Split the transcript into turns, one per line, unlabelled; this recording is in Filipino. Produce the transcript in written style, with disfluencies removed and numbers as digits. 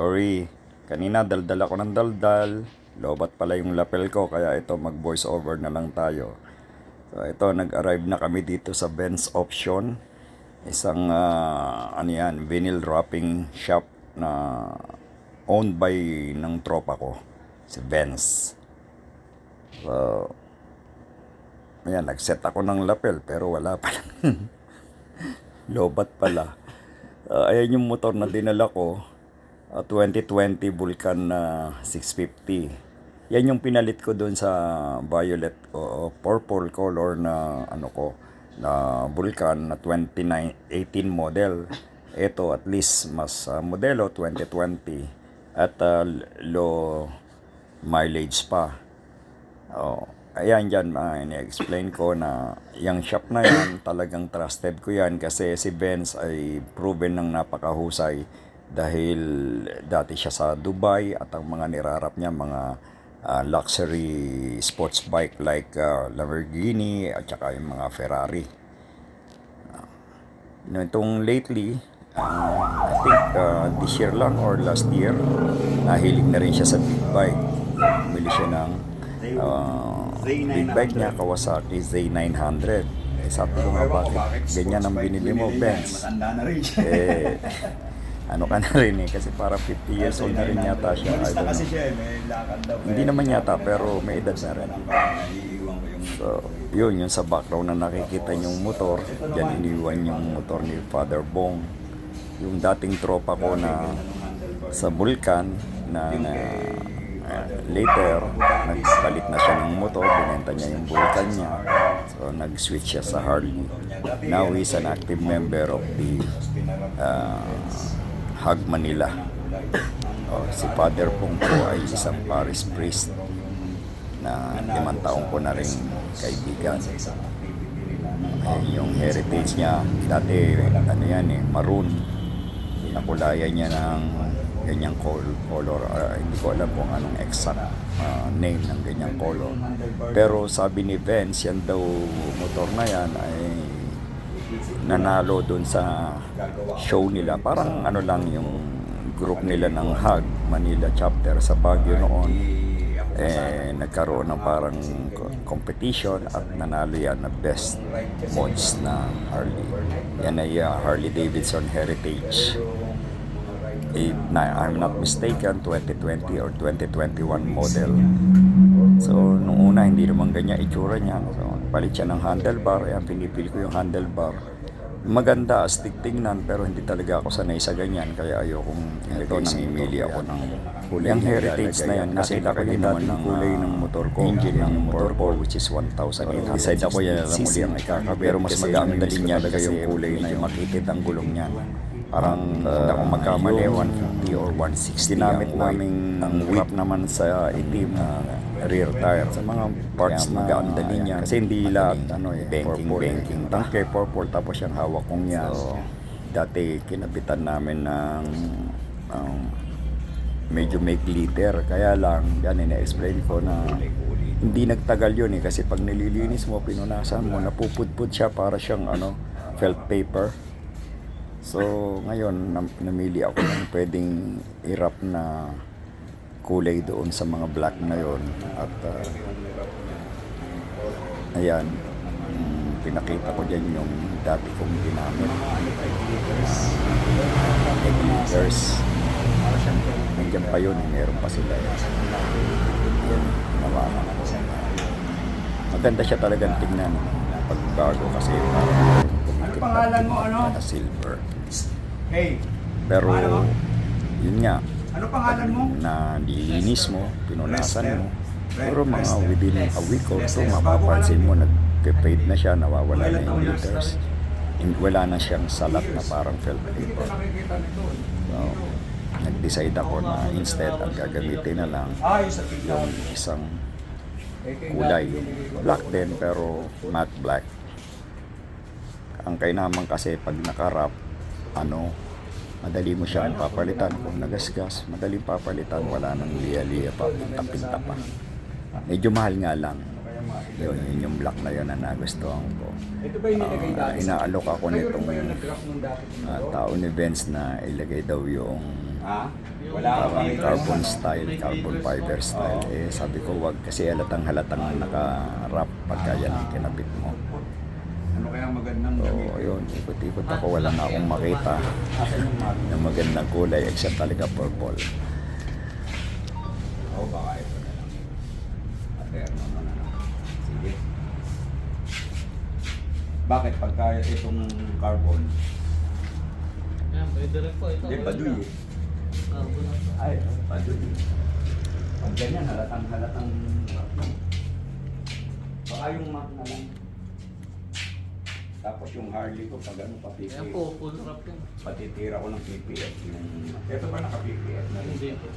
Sorry, kanina daldal ako ng daldal. Lobat pala yung lapel ko, kaya ito mag voice over na lang tayo. So ito, nag-arrive na kami dito sa Benz Option. Isang ano yan, vinyl wrapping shop na owned by ng tropa ko, si Benz. So ayan, nag-set ako ng lapel pero wala pala. Lobat pala. Ayan yung motor na dinala ko, 2020 Vulcan na 650. Yan yung pinalit ko doon sa violet o purple color na ano ko, na Vulcan na 2018 model. Ito at least mas modelo 2020 at low mileage pa. Ayan dyan, ini-explain ko na yung shop na yan, talagang trusted ko yan kasi si Benz ay proven ng napakahusay dahil dati siya sa Dubai at ang mga nirarap niya mga luxury sports bike like Lamborghini at saka yung mga Ferrari. Itong lately, I think this year lang or last year, nahilig na rin siya sa big bike. Bumili siya ng big bike niya, Kawasaki Z900. Sabi ko nga, bakit ganyan ang binili mo, Benz? Ano ka na rin kasi para 50 years old na rin yata siya. I don't know. Hindi naman yata, pero may edad na rin. So, yun sa background na nakikita yung motor. Diyan iniwan yung motor ni Father Bong. Yung dating tropa ko na sa Vulcan na later, nagpalit na siya ng motor, binenta niya yung Vulcan niya. So, nag-switch siya sa Harley. Now, he's an active member of the Hug Manila. Si Father Pong po ay isang parish priest na 5 taong ko na rin kaibigan. Yung heritage niya, dati ano yan maroon. Pinakulayan niya ng ganyang color. Hindi ko alam kung anong exact name ng ganyang color. Pero sabi ni Vince, yan daw motor na yan ay nanalo dun sa show nila. Parang ano lang yung group nila ng Hug Manila chapter sa Baguio noon. Nagkaroon ng parang competition at nanalo yan na best mods na Harley. Yan ay Harley Davidson Heritage. I'm not mistaken, 2020 or 2021 model. So, nung una, hindi naman ganyan itsura niya. So, palit siya ng handlebar. Ayan, pinipili ko yung handlebar. Maganda, astig tingnan, pero hindi talaga ako sanay sa ganyan. Kaya ayokong ito, namimili ako ng kulay. Yung heritage na yan, kasi nakita naman ng kulay ng motor ko. Engine ng motor ko, which is 1,800. Decide ako yan lang muli ang ikakabit. Pero mas magaan dali niya talaga yung kulay na yung makitid ang gulong niya. Parang hindi ako magkamali, 150 or 160. Ginamit namin ang whip naman sa itim na rear tire. Sa mga parts na gaandali niya. Kasi hindi lahat, banking. Tangke, purple, tapos yung hawak kong yan. So, dati kinabitan namin ng medyo may glitter. Kaya lang, yan, ina-explain ko na hindi nagtagal yun kasi pag nililinis mo, pinunasan mo, napupudpud siya para siyang felt paper. So, ngayon, namili ako ng pwedeng i-wrap na kulay doon sa mga black na yon. At, ayan, pinakita ko dyan yung dati kong ginamit. Glitters. Nandiyan pa yun, meron pa sila. Ayan, nawakan ko. Maganda siya talagang tingnan pagbago kasi parang
pangalan mo
na silver.
Hey.
Pero yun nga.
Ano pangalan mo?
Na nilinis mo, pinunasan mo. Pero mga within a week or so, mapapansin mo nag-fade na siya, nawawala na yung glitters. Wala na siyang salat na parang felt paper. So, nag-decide ako na instead ang gagamitin na lang yung isang kulay. Black din pero matte black. Ang kainaman kasi pag nakarap, madali mo siyang papalitan. Kung nagasgas, madaling papalitan. Wala nang liya-liya pa, pinta-pinta pa. Medyo mahal nga lang. Yun yung black na yun na nagustuhan ko. Inaalok ako nitong tao ni Vince na ilagay daw yung
Wala akong makita.
carbon style, carbon fiber style. Eh, sabi ko wag kasi halatang naka-wrap pagka yan ang kinabit mo.
Ano kaya magandang
So,
damit?
yun, ikot-ikot ako, wala na akong makita
Asan yung mag?
ng magandang kulay except talaga purple.
Oo, baka ito na lang. Aterno na lang. Sige. Bakit pagka itong carbon?
Yan, pwede rin po. Ito,
Hindi,
pwede
paduy
na.
eh.
Carbon na to.
Ay, paduy. Pag ganyan, halatang. Baka yung Mac na lang. Tapos yung Harley ko, pag ano,
Yan po, full wrap yan.
patitira ko ng PPF. Ito ba naka-PPF na rin?
Hindi po.